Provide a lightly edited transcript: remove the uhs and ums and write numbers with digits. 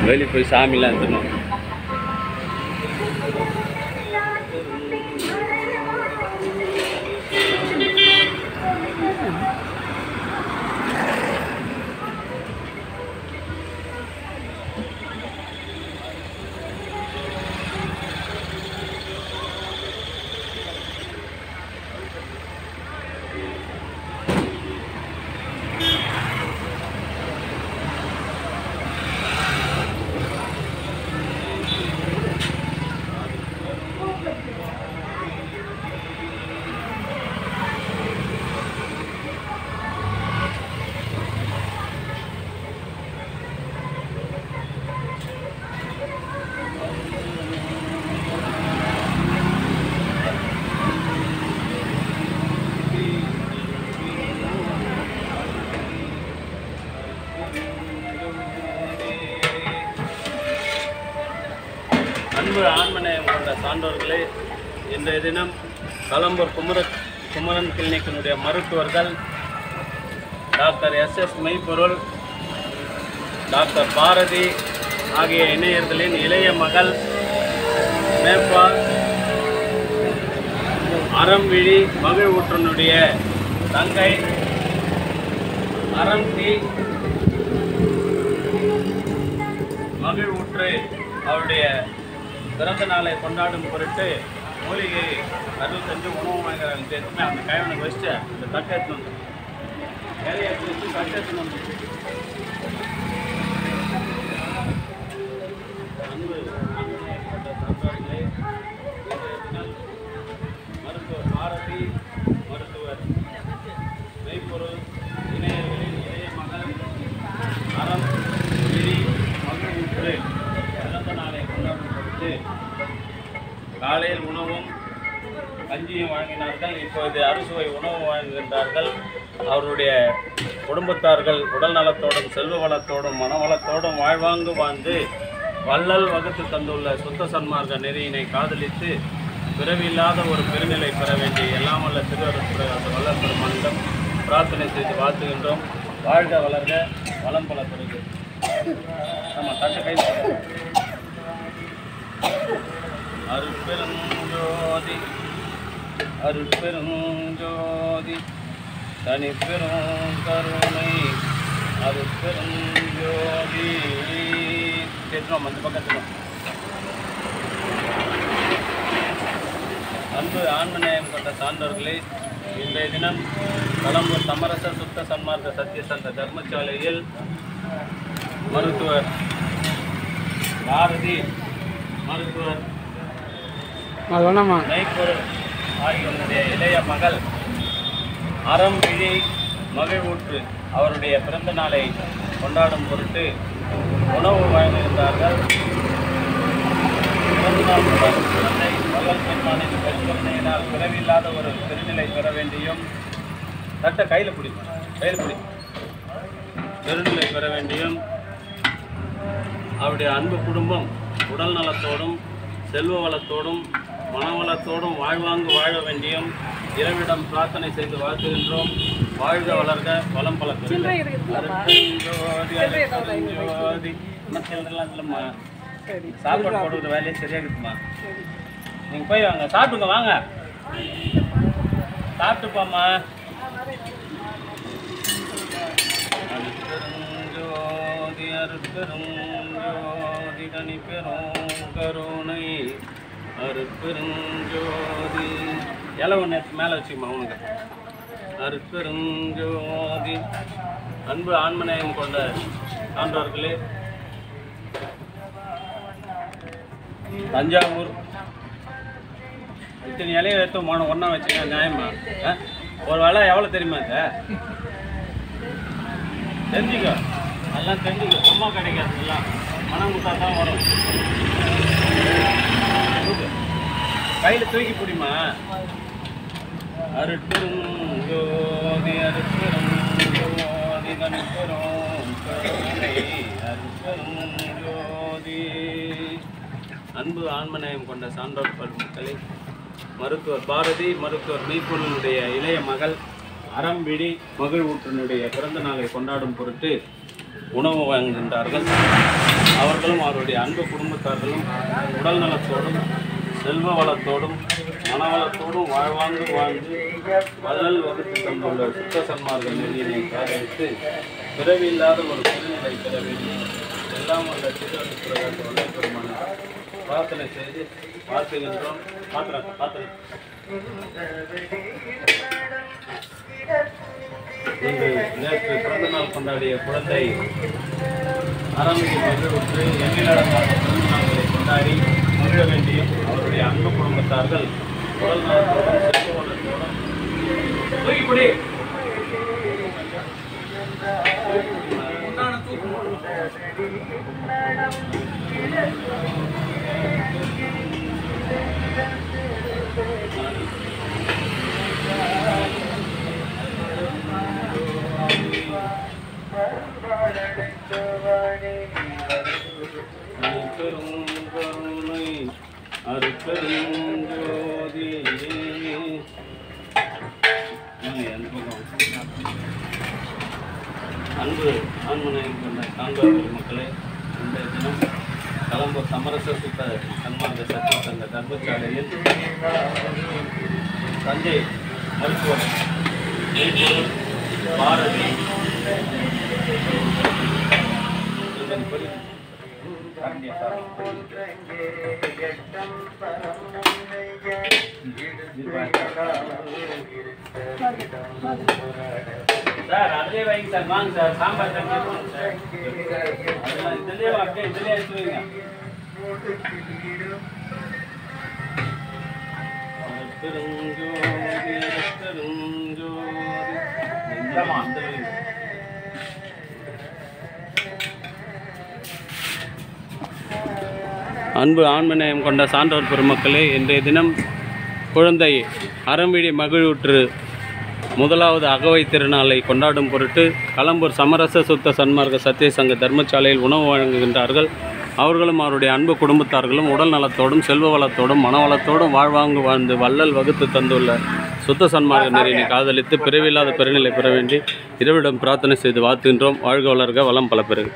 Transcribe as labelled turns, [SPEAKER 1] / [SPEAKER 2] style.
[SPEAKER 1] வெளியே போய் சாமிலாம் எடுத்துணும். அன்பு ஆண்மநேயம் கொண்ட சான்றோர்களே, இன்றைய தினம் களம்பூர் குமரன் கிளினிக்கினுடைய மருத்துவர்கள் டாக்டர் எஸ் மெய்ப்பொருள், டாக்டர் பாரதி ஆகிய இணையர்களின் இளைய மகள் மேப்பா அறம்விழி மகிழ்வுற்றனுடைய தங்கை அறம்தி மகிழ்வுற்று அவருடைய பிறந்த நாளை கொண்டாடும் பொருட்டு மூலிகை அருள் செஞ்சு உணவு வாங்குறாங்க. எதுவுமே அந்த கைவனுக்கு வச்சுட்டு அந்த தட்டை எடுத்துன்னு வந்து வேலையை வச்சு தட்டை எடுத்துன்னு வந்து மருத்துவர் பாரதி, மருத்துவர் மெய்ப்பொருள் இணையர்களின் இளைய மகள் அறம் விழி மகிழ்வுற்று பிறந்த நாளை கொண்டாடும் பொழுது காலையில் உணவும் கஞ்சியும் வழங்கினார்கள். இப்போது அறுசுவை உணவு வழங்குகின்றார்கள். அவருடைய குடும்பத்தார்கள் உடல் நலத்தோடும் செல்வ வளத்தோடும் மனவளத்தோடும் வாழ்வாங்கு வாழ்ந்து வள்ளல் வகுத்து தந்துள்ள சுத்த சன்மார்க்க நெறியினை காதலித்து பிறவியில்லாத ஒரு பெருநிலை பெற வேண்டிய எல்லாம் வல்ல திருவருட்புரை வள்ளல் பெருமானிடம் பிரார்த்தனை செய்து வாழ்த்துகின்றோம். வாழ்க வளர்க, வளம் பல பெருகு. நம்ம தட்ட கை அருட்பெருஞ்சோதி அருட்பெருஞ்சோதி தனிப்பெரும் கருணை அருட்பெருஞ்சோதி. கேட்கிறோம் அந்த பக்கத்தில். அன்பு ஆண்மநேயம் கொண்ட சான்றோர்களே, இன்றைய தினம் களம்பூர் சமரச சுத்த சன்மார்க்க சத்தியசந்த தர்மசாலையில் மருத்துவர் பாரதி, மருத்துவர் மெய்ப்பொருள் ஆகியோருடைய இளைய மகள் அறம்விழி மகிழ்வுற்று அவருடைய பிறந்த நாளை கொண்டாடும் பொருட்டு உணவு வழங்குகின்றார்கள். மகள் பெண்மானின் பெருங்கருணையினால் பிறவில்லாத ஒரு பெருநிலை பெற வேண்டியும் தட்ட கையில் பிடி பெருநிலை பெற வேண்டியும் அவருடைய அன்பு குடும்பம் உடல் நலத்தோடும் செல்வ வளத்தோடும் மனவளத்தோடும் வாழ்வாங்கு வாழ வேண்டியும் இறைவிடம் பிரார்த்தனை செய்து வாழ்த்துகின்றோம். வாழ்க வளர்க, வளம் பல இல்லைம்மா. சாப்பாடு போடுற வேலையே சரியாக இருக்குமா? நீங்கள் போய் வாங்க, சாப்பிடுங்க, வாங்க சாப்பிட்டுப்பாம்மா. அருட்பெருஞ்சோதி அருட்பெருஞ்சோதி தனிப்பெரும் கருணை அருட்பெருஞ்சோதி. இலை ஒன்று மேலே வச்சுக்கமா உனக்கு. அருட்பெருஞ்சோதி. அன்பு ஆண்மநேயம் கொண்ட சான்றோர்களே, தஞ்சாவூர் இத்தனை இலையை எடுத்து ஒன்றா வச்சுங்க நியாயமா? ஒரு வேலை எவ்வளோ தெரியுமா? தெரிஞ்சுக்கோ, எல்லாம் தெரிஞ்சுக்கோ. சும்மா கிடைக்காது, எல்லாம் மனம் கொடுத்தா தான் வரும். கையில் தூக்கி பிடிமா. அருட்பெருஞ்சோதி அருட்பெருஞ்சோதி தனிப்பெரும் கருணை அருட்பெருஞ்சோதி. அன்பு ஆண்மநேயம் கொண்ட சான்றோர் பெருமக்களே, மருத்துவர் பாரதி, மருத்துவர் மெய்ப்பொருளுடைய இளைய மகள் அறம்விழி மகிழ்வுற்றனுடைய பிறந்த நாளை கொண்டாடும் பொருட்டு உணவு வழங்குகின்றார்கள். அவர்களும் அவருடைய அன்பு குடும்பத்தார்களும் உடல் நலத்தோடும் செல்வ வளத்தோடும் மனவளத்தோடும் வாழ்வாங்கு வாழ்ந்து வள்ளல் வகுத்து தந்துள்ள சுத்த சன்மார்க்க நெறியினை காதலித்து பிறவி இல்லாத ஒரு பெருநிலை பெற வேண்டி எல்லாம் உள்ள திருவள்ளுவர் வல்லை பெருமான பிரார்த்தனை செய்து வாழ்த்துகின்றோம். இன்று நேற்று பிறந்த நாள் கொண்டாடிய குழந்தை ஆரம்பிக்கு மகிழ்வுற்று எண்ணிலடங்காத பிறந்த நாள்களை கொண்டாடி மகிழ வேண்டியும் அவருடைய அன்பு குடும்பத்தார்கள் உடல் நலத்தோடும் செல்வ வளத்தோடும் கருணை அருட்பெருஞ்சோதி அன்பு ஆன்மனையில் கொண்ட காண்பர் மக்களே, இன்றைய தினம் கலம்பூர் சமரச சுத்த சன்மார்க்க சத்திய சங்க தர்மசாலையில் தஞ்சை மருத்துவர் பாரதி சார் அதிலே வைங்க சார், வாங்க சார், சாம்பார் சார் இதிலே அப்படியே இதிலே எடுத்து வைங்க. அன்பு ஆன்மநேயம் கொண்ட சான்றோர் பெருமக்களே, இன்றைய தினம் குழந்தை அறம்விழி மகிழ்வுற்று முதலாவது அகவை திருநாளை கொண்டாடும் பொருட்டு கலம்பூர் சமரச சுத்த சன்மார்க்க சத்திய சங்க தர்மசாலையில் உணவு வழங்குகின்றார்கள். அவர்களும் அவருடைய அன்பு குடும்பத்தார்களும் உடல் நலத்தோடும் செல்வ வளத்தோடும் மனவளத்தோடும் வாழ்வாங்கு வாழ்ந்து வள்ளல் வகுத்து தந்துள்ள சுத்த சன்மார்க்க நெறியினை காதலித்து பிறவில்லாத பெருநிலை பெற வேண்டி இறைவனிடம் பிரார்த்தனை செய்து வாழ்த்துகின்றோம். வாழ்க வளர்க, வளம் பல பெறுக.